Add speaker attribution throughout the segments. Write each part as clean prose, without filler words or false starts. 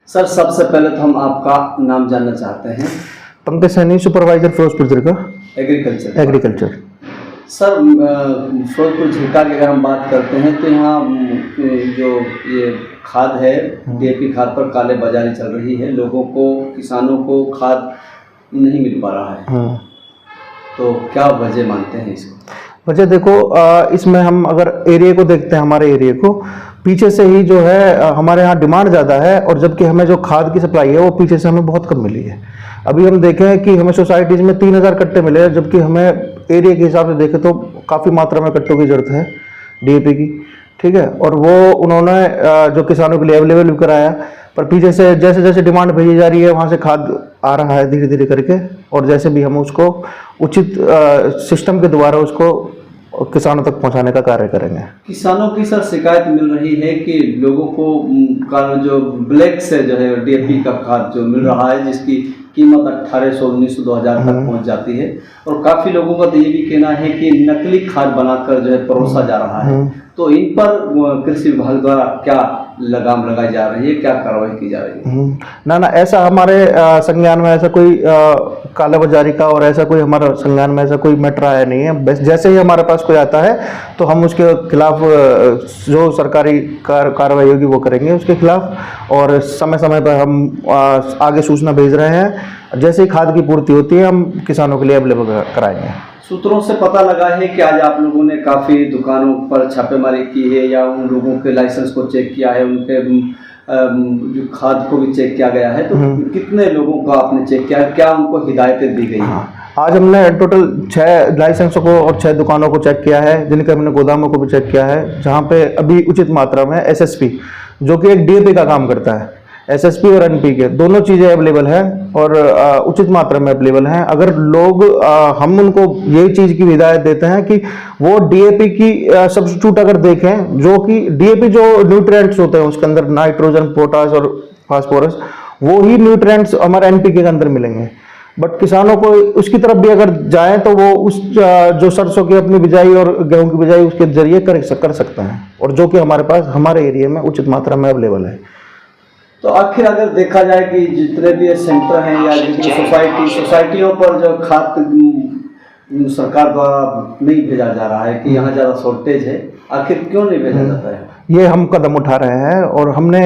Speaker 1: Sir, सबसे पहले तो हम आपका नाम जानना चाहते हैं।
Speaker 2: पंकज सैनी, सुपरवाइजर फिरोजपुर जिला
Speaker 1: एग्रीकल्चर। सर, फिरोजपुर झिरका की अगर हम बात करते हैं तो यहाँ जो ये खाद है, डीएपी खाद पर काले बाजारी चल रही है। लोगों को, किसानों को खाद नहीं मिल पा रहा है। तो क्या वजह मानते हैं इसको?
Speaker 2: वजह देखो, इसमें हम अगर एरिया को देखते हैं, हमारे एरिया को पीछे से ही जो है हमारे यहाँ डिमांड ज़्यादा है, और जबकि हमें जो खाद की सप्लाई है वो पीछे से हमें बहुत कम मिली है। अभी हम देखें कि हमें सोसाइटीज़ में 3000 कट्टे मिले हैं, जबकि हमें एरिया के हिसाब से देखें तो काफ़ी मात्रा में कट्टों की ज़रूरत है डीएपी की। ठीक है, और वो उन्होंने जो किसानों के लिए अवेलेबल भी कराया, पर पीछे से जैसे जैसे डिमांड भेजी जा रही है वहाँ से खाद आ रहा है धीरे धीरे करके, और जैसे भी हम उसको उचित सिस्टम के द्वारा उसको किसानों तक पहुंचाने का कार्य करेंगे। किसानों
Speaker 1: की सर शिकायत मिल रही है कि लोगों को का जो ब्लैक से जो है डीएपी का खाद जो मिल रहा है, जिसकी कीमत 1800, 1900, 2000 तक पहुंच जाती है, और काफी लोगों का तो ये भी कहना है कि नकली खाद बनाकर जो है परोसा जा रहा है। तो इन पर कृषि विभाग द्वारा क्या लगाम लगाई जा रही है, क्या कार्रवाई की जा रही है?
Speaker 2: ना ऐसा हमारे संज्ञान में ऐसा कोई कालाबाजारी का और ऐसा कोई हमारा संज्ञान में ऐसा कोई मैटर आया नहीं है। बस जैसे ही हमारे पास कोई आता है तो हम उसके खिलाफ जो सरकारी कार्रवाई होगी वो करेंगे उसके खिलाफ, और समय समय पर हम आगे सूचना भेज रहे हैं। जैसे ही खाद की पूर्ति होती है हम किसानों के लिए अवेलेबल कराएंगे।
Speaker 1: सूत्रों से पता लगा है कि आज आप लोगों ने काफ़ी दुकानों पर छापेमारी की है, या उन लोगों के लाइसेंस को चेक किया है, उनके जो खाद को भी चेक किया गया है। तो कितने लोगों का आपने चेक किया है, क्या उनको हिदायतें दी गई हैं?
Speaker 2: आज हमने टोटल 6 लाइसेंसों को और 6 दुकानों को चेक किया है, जिनके हमने गोदामों को भी चेक किया है, जहाँ पे अभी उचित मात्रा में एसएसपी जो कि एक डीएपी का काम करता है, एसएसपी और एनपीके दोनों चीज़ें अवेलेबल हैं और उचित मात्रा में अवेलेबल हैं। अगर लोग हम उनको यही चीज़ की हिदायत देते हैं कि वो डीएपी की सब्स्टिट्यूट अगर देखें, जो कि डीएपी जो न्यूट्रिएंट्स होते हैं उसके अंदर नाइट्रोजन, पोटास और फास्फोरस, वो ही न्यूट्रिएंट्स हमारे एनपीके के अंदर मिलेंगे। बट किसानों को उसकी तरफ भी अगर जाएं तो वो उस जो सरसों की अपनी बिजाई और गेहूं की बिजाई उसके जरिए कर सकते हैं, और जो कि हमारे पास हमारे एरिया में उचित मात्रा में अवेलेबल है।
Speaker 1: तो आखिर अगर देखा जाए कि जितने भी सेंटर हैं या जितनी सोसाइटियों पर जो खाद सरकार द्वारा नहीं भेजा जा रहा है कि यहाँ ज़्यादा शॉर्टेज है, आखिर क्यों नहीं भेजा जाता है?
Speaker 2: ये हम कदम उठा रहे हैं, और हमने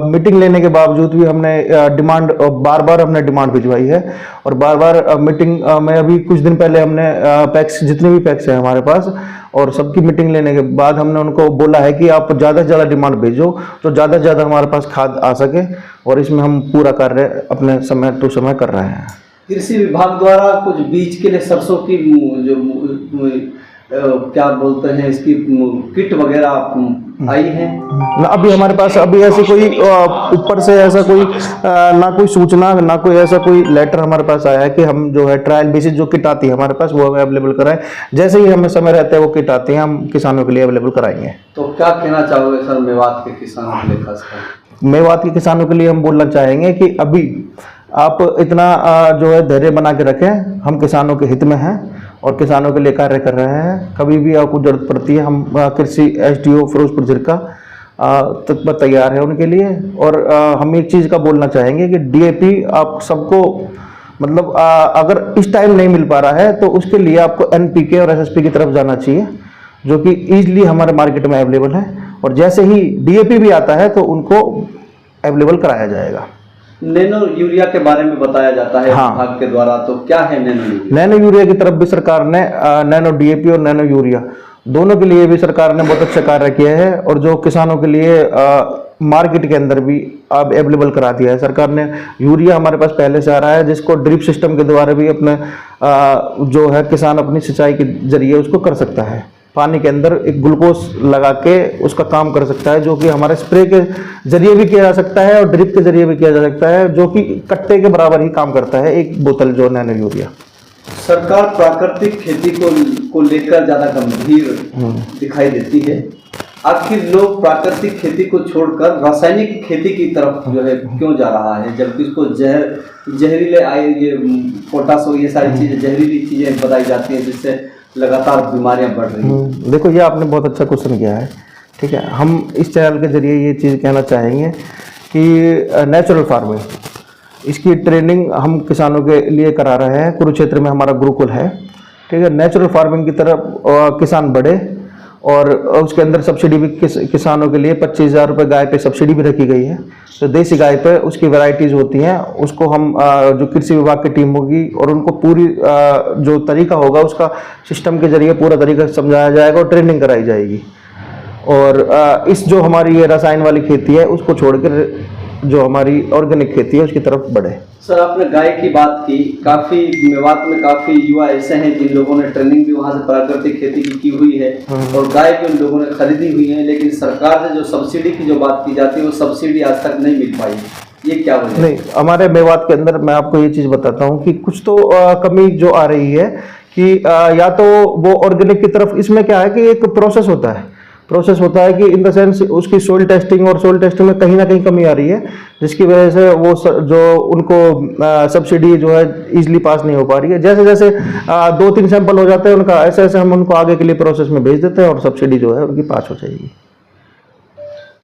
Speaker 2: मीटिंग लेने के बावजूद भी हमने डिमांड बार बार हमने डिमांड भिजवाई है, और बार बार मीटिंग में अभी कुछ दिन पहले हमने पैक्स जितने भी पैक्स हैं हमारे पास, और सबकी मीटिंग लेने के बाद हमने उनको बोला है कि आप ज़्यादा से ज़्यादा डिमांड भेजो तो ज़्यादा से ज़्यादा हमारे पास खाद आ सके, और इसमें हम पूरा कार्य अपने समय टू समय कर रहे हैं।
Speaker 1: कृषि विभाग द्वारा कुछ बीज के लिए सरसों की जो क्या बोलते हैं इसकी किट वगैरह आई है?
Speaker 2: अभी हमारे पास अभी ऐसी कोई ऊपर से ऐसा कोई ना कोई सूचना, ना कोई ऐसा कोई लेटर हमारे पास आया है कि हम जो है ट्रायल बेसिस जो किट आती है हमारे पास वो अवेलेबल कराएं। जैसे ही हमें समय रहता है वो किट आती है हम किसानों के लिए अवेलेबल कराएंगे।
Speaker 1: तो क्या कहना चाहोगे सर मेवात के किसानों के लिए? खासकर
Speaker 2: मेवात के किसानों के लिए हम बोलना चाहेंगे कि अभी आप इतना जो है धैर्य बना के रखें, हम किसानों के हित में हैं और किसानों के लिए कार्य कर रहे हैं। कभी भी आपको जरूरत पड़ती है हम कृषि एसडीओ फिरोजपुर जिला तत्पर तैयार है उनके लिए। और हम एक चीज़ का बोलना चाहेंगे कि डीएपी आप सबको मतलब अगर इस टाइम नहीं मिल पा रहा है तो उसके लिए आपको एनपीके और एसएसपी की तरफ जाना चाहिए, जो कि ईजिली हमारे मार्केट में अवेलेबल है, और जैसे ही डीएपी भी आता है तो उनको अवेलेबल कराया जाएगा।
Speaker 1: नैनो यूरिया के बारे में बताया जाता है विभाग के द्वारा, तो क्या है नैनो यूरिया?
Speaker 2: नैनो यूरिया की तरफ भी सरकार ने नैनो डीएपी और नैनो यूरिया दोनों के लिए भी सरकार ने बहुत अच्छा कार्य किया है, और जो किसानों के लिए मार्केट के अंदर भी अब अवेलेबल करा दिया है सरकार ने। यूरिया हमारे पास पहले से आ रहा है, जिसको ड्रिप सिस्टम के द्वारा भी अपने जो है किसान अपनी सिंचाई के जरिए उसको कर सकता है। पानी के अंदर एक ग्लूकोज लगा के उसका काम कर सकता है, जो कि हमारे स्प्रे के जरिए भी किया जा सकता है और ड्रिप के जरिए भी किया जा सकता है, जो कि कट्टे के बराबर ही काम करता है एक बोतल जो नैनो यूरिया।
Speaker 1: सरकार प्राकृतिक खेती को लेकर ज्यादा गंभीर दिखाई देती है। आखिर लोग प्राकृतिक खेती को छोड़कर रासायनिक खेती की तरफ जो है क्यों जा रहा है, जबकि इसको जहरीले ये पोटास ये सारी चीजें जहरीली चीजें बताई जाती हैं, जिससे लगातार बीमारियां बढ़ रही हैं?
Speaker 2: देखो, ये आपने बहुत अच्छा क्वेश्चन किया है। ठीक है, हम इस चैनल के जरिए ये चीज़ कहना चाहेंगे कि नेचुरल फार्मिंग, इसकी ट्रेनिंग हम किसानों के लिए करा रहे हैं। कुरुक्षेत्र में हमारा गुरुकुल है, ठीक है। नेचुरल फार्मिंग की तरफ किसान बढ़े, और उसके अंदर सब्सिडी भी किसानों के लिए 25,000 रुपये गाय पे सब्सिडी भी रखी गई है। तो देसी गाय पे उसकी वैरायटीज़ होती हैं, उसको हम जो कृषि विभाग की टीम होगी और उनको पूरी जो तरीका होगा उसका सिस्टम के जरिए पूरा तरीका समझाया जाएगा और ट्रेनिंग कराई जाएगी। और इस जो हमारी ये रसायन वाली खेती है उसको छोड़कर जो हमारी ऑर्गेनिक खेती है उसकी तरफ बढ़े।
Speaker 1: सर, आपने गाय की बात की, काफ़ी मेवात में काफ़ी युवा ऐसे हैं जिन लोगों ने ट्रेनिंग भी वहाँ से प्राकृतिक खेती की हुई है और गाय भी उन लोगों ने खरीदी हुई है, लेकिन सरकार से जो सब्सिडी की जो बात की जाती है वो सब्सिडी आज तक नहीं मिल पाई, ये क्या वजह?
Speaker 2: नहीं, हमारे मेवात के अंदर मैं आपको ये चीज़ बताता हूँ कि कुछ तो कमी जो आ रही है कि या तो वो ऑर्गेनिक की तरफ, इसमें क्या है कि एक प्रोसेस होता है कि इन द सेंस उसकी सोइल टेस्टिंग और सोइल टेस्टिंग में कहीं ना कहीं कमी आ रही है, जिसकी वजह से वो जो उनको सब्सिडी जो है इजीली पास नहीं हो पा रही है। जैसे जैसे 2-3 सैंपल हो जाते हैं उनका, ऐसे ऐसे हम उनको आगे के लिए प्रोसेस में भेज देते हैं और सब्सिडी जो है उनकी पास हो जाएगी।